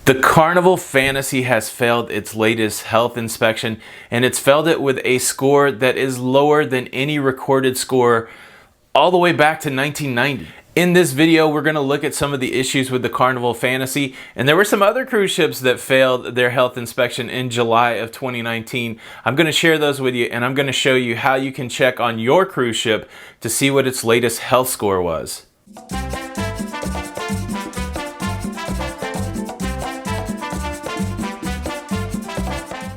The Carnival Fantasy has failed its latest health inspection, and it's failed it with a score that is lower than any recorded score all the way back to 1990. In this video, we're going to look at some of the issues with the Carnival Fantasy, and there were some other cruise ships that failed their health inspection in July of 2019. I'm going to share those with you, and I'm going to show you how you can check on your cruise ship to see what its latest health score was.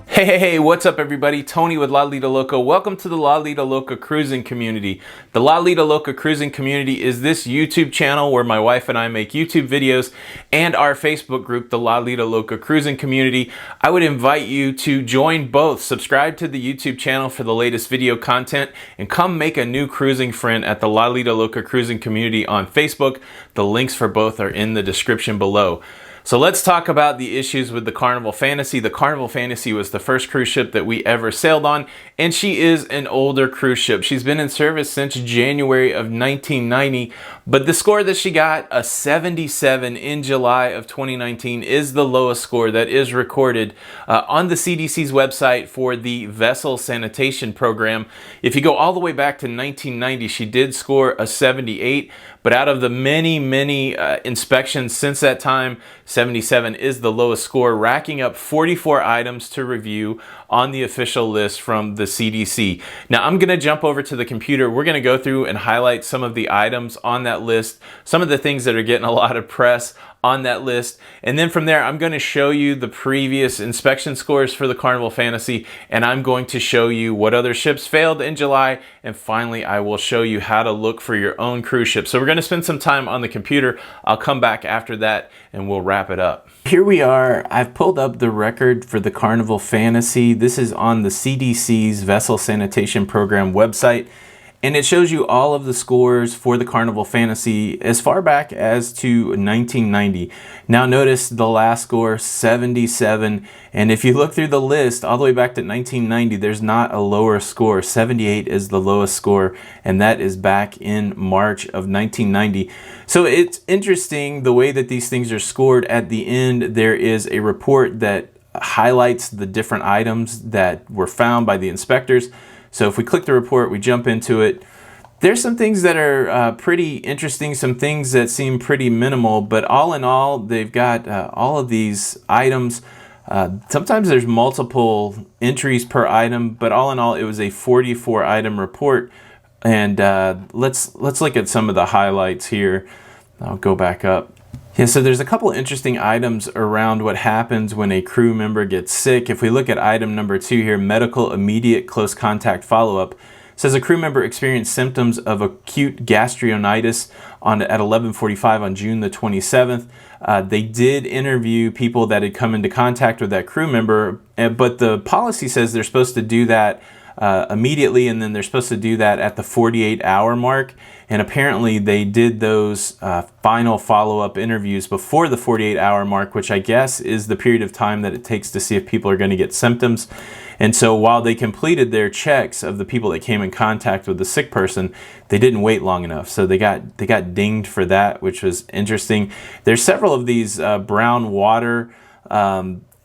Hey, what's up everybody? Tony with lalidoloca. Welcome to the lalidoloca cruising community. The lalidoloca cruising community is this YouTube channel where my wife and I make YouTube videos, and our Facebook group, the lalidoloca cruising community. I would invite you to join both. Subscribe to the YouTube channel for the latest video content, and come make a new cruising friend at the lalidoloca cruising community on Facebook. The links for both are in the description below. So let's talk about the issues with the Carnival Fantasy. The Carnival Fantasy was the first cruise ship that we ever sailed on, and she is an older cruise ship. She's been in service since January of 1990, but the score that she got, a 77 in July of 2019, is the lowest score that is recorded on the CDC's website for the Vessel Sanitation Program. If you go all the way back to 1990, she did score a 78, but out of the many inspections since that time, 77 is the lowest score, racking up 44 items to review on the official list from the CDC. Now I'm going to jump over to the computer. We're going to go through and highlight some of the items on that list, some of the things that are getting a lot of press on that list, and then from there I'm going to show you the previous inspection scores for the Carnival Fantasy, and I'm going to show you what other ships failed in July, and finally I will show you how to look for your own cruise ship. So we're going to spend some time on the computer. I'll come back after that and we'll wrap it up. Here we are. I've pulled up the record for the Carnival Fantasy. This is on the CDC's Vessel Sanitation Program website, and it shows you all of the scores for the Carnival Fantasy as far back as to 1990. Now notice the last score, 77, and if you look through the list all the way back to 1990, there's not a lower score. 78 is the lowest score, and that is back in March of 1990. So it's interesting the way that these things are scored. At the end, there is a report that highlights the different items that were found by the inspectors. So if we click the report, we jump into it, there's some things that are pretty interesting, some things that seem pretty minimal, but all in all, they've got all of these items. Sometimes there's multiple entries per item, but all in all, it was a 44 item report. And let's look at some of the highlights here. I'll go back up. Yeah, so there's a couple interesting items around what happens when a crew member gets sick. If we look at item number 2 here, medical immediate close contact follow-up, says a crew member experienced symptoms of acute gastrionitis at 11:45 on June the 27th. They did interview people that had come into contact with that crew member, but the policy says they're supposed to do that immediately, and then they're supposed to do that at the 48-hour mark. And apparently they did those final follow-up interviews before the 48-hour mark, which I guess is the period of time that it takes to see if people are going to get symptoms. And so while they completed their checks of the people that came in contact with the sick person, they didn't wait long enough. So they got dinged for that, which was interesting. There's several of these brown water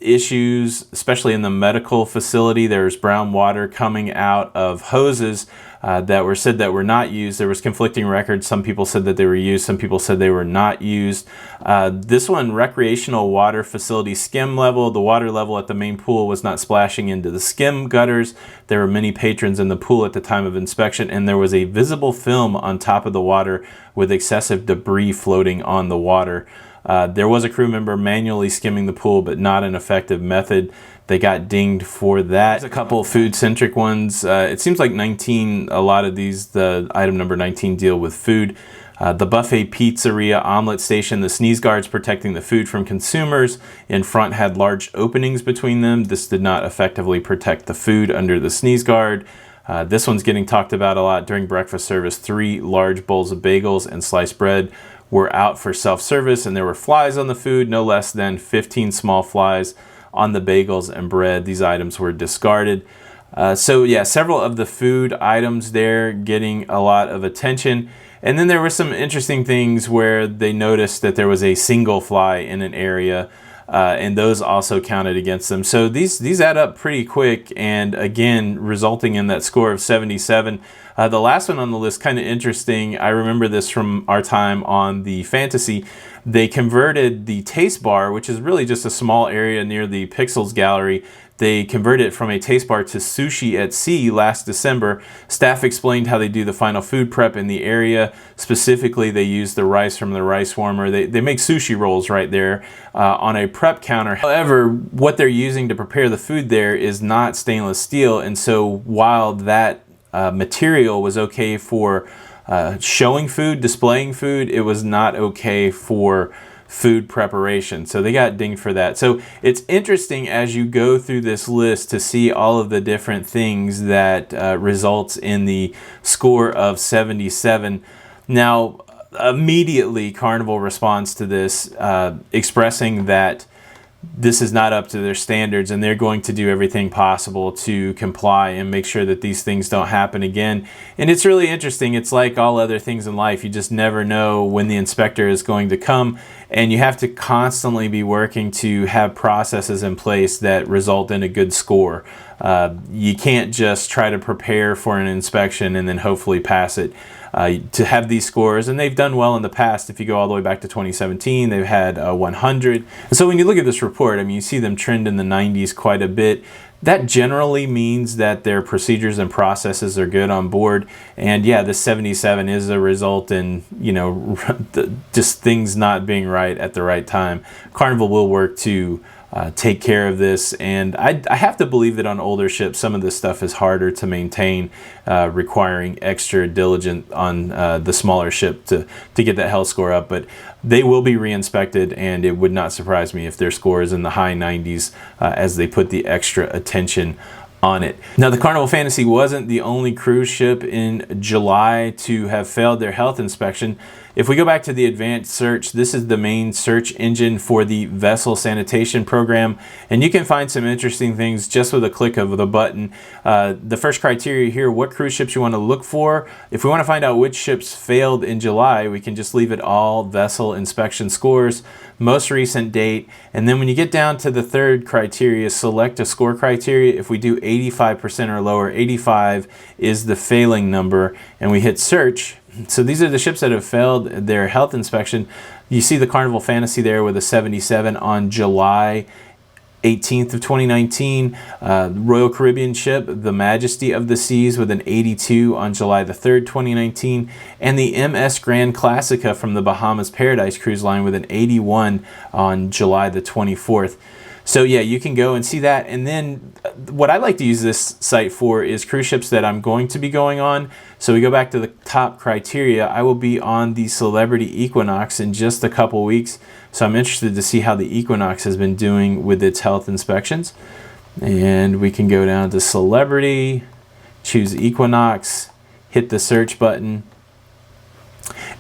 issues, especially in the medical facility. There's brown water coming out of hoses that were said that were not used. There was conflicting records. Some people said that they were used. Some people said they were not used. This one, recreational water facility skim level. The water level at the main pool was not splashing into the skim gutters. There were many patrons in the pool at the time of inspection, and there was a visible film on top of the water with excessive debris floating on the water. There was a crew member manually skimming the pool, but not an effective method. They got dinged for that. There's a couple food-centric ones. It seems like 19, a lot of these, the item number 19 deal with food. The buffet pizzeria omelet station, the sneeze guards protecting the food from consumers in front had large openings between them. This did not effectively protect the food under the sneeze guard. This one's getting talked about a lot. During breakfast service, 3 large bowls of bagels and sliced bread were out for self-service, and there were flies on the food, no less than 15 small flies on the bagels and bread. These items were discarded. So yeah, several of the food items there getting a lot of attention. And then there were some interesting things where they noticed that there was a single fly in an area. and those also counted against them. So these add up pretty quick, and again, resulting in that score of 77. The last one on the list, kind of interesting. I remember this from our time on the Fantasy. They converted the taste bar, which is really just a small area near the Pixels gallery. They converted it from a taste bar to sushi at sea last December. Staff explained how they do the final food prep in the area. Specifically, they use the rice from the rice warmer. They make sushi rolls right there on a prep counter. However, what they're using to prepare the food there is not stainless steel. And so while that material was okay for showing food, displaying food, it was not okay for food preparation. So they got dinged for that. So it's interesting as you go through this list to see all of the different things that results in the score of 77. Now, immediately Carnival responds to this, expressing that this is not up to their standards and they're going to do everything possible to comply and make sure that these things don't happen again. And it's really interesting. It's like all other things in life. You just never know when the inspector is going to come, and you have to constantly be working to have processes in place that result in a good score. You can't just try to prepare for an inspection and then hopefully pass it. To have these scores, and they've done well in the past. If you go all the way back to 2017, they've had 100. And so when you look at this report, I mean, you see them trend in the 90s quite a bit. That generally means that their procedures and processes are good on board. And yeah, the 77 is a result in, you know, just things not being right at the right time. Carnival will work to take care of this, and I have to believe that on older ships some of this stuff is harder to maintain, requiring extra diligence on the smaller ship to get that health score up. But they will be re-inspected, and it would not surprise me if their score is in the high 90s as they put the extra attention on it. Now, the Carnival Fantasy wasn't the only cruise ship in July to have failed their health inspection. If we go back to the advanced search, this is the main search engine for the Vessel Sanitation Program, and you can find some interesting things just with a click of the button. The first criteria here, what cruise ships you want to look for. If we want to find out which ships failed in July, we can just leave it all vessel inspection scores, most recent date, and then when you get down to the third criteria, select a score criteria. If we do 85% or lower, 85 is the failing number, and we hit search. So these are the ships that have failed their health inspection. You see the Carnival Fantasy there with a 77 on July 18th of 2019. Royal Caribbean ship, the Majesty of the Seas, with an 82 on July the 3rd, 2019. And the MS Grand Classica from the Bahamas Paradise Cruise Line with an 81 on July the 24th. So yeah, you can go and see that. And then what I like to use this site for is cruise ships that I'm going to be going on. So we go back to the top criteria. I will be on the Celebrity Equinox in just a couple weeks. So I'm interested to see how the Equinox has been doing with its health inspections. And we can go down to Celebrity, choose Equinox, hit the search button.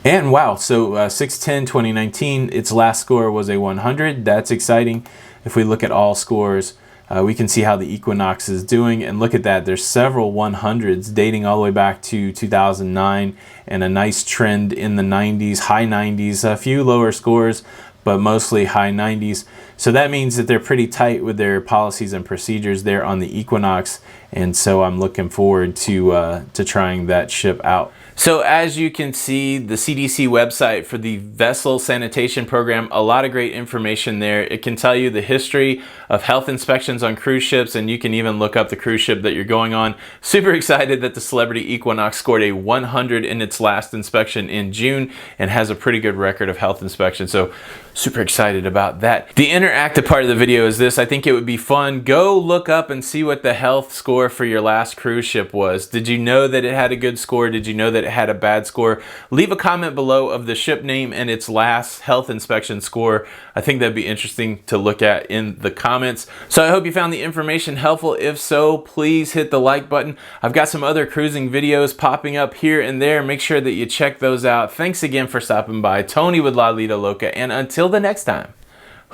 And wow, so 6/10/2019, its last score was a 100. That's exciting. If we look at all scores, we can see how the Equinox is doing. And look at that, there's several 100s dating all the way back to 2009, and a nice trend in the 90s, high 90s, a few lower scores, but mostly high 90s. So that means that they're pretty tight with their policies and procedures there on the Equinox. And so I'm looking forward to trying that ship out. So as you can see, the CDC website for the Vessel Sanitation Program, a lot of great information there. It can tell you the history of health inspections on cruise ships, and you can even look up the cruise ship that you're going on. Super excited that the Celebrity Equinox scored a 100 in its last inspection in June and has a pretty good record of health inspection. So super excited about that. The interactive part of the video is this. I think it would be fun. Go look up and see what the health score for your last cruise ship was. Did you know that it had a good score? Did you know that it had a bad score? Leave a comment below of the ship name and its last health inspection score. I think that'd be interesting to look at in the comments. So I hope you found the information helpful. If so, please hit the like button. I've got some other cruising videos popping up here and there. Make sure that you check those out. Thanks again for stopping by. Tony with lalidoloca, and until the next time,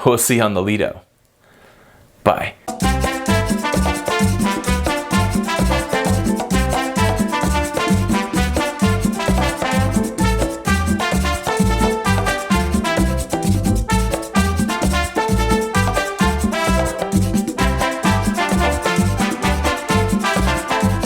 we'll see you on the Lido. Bye.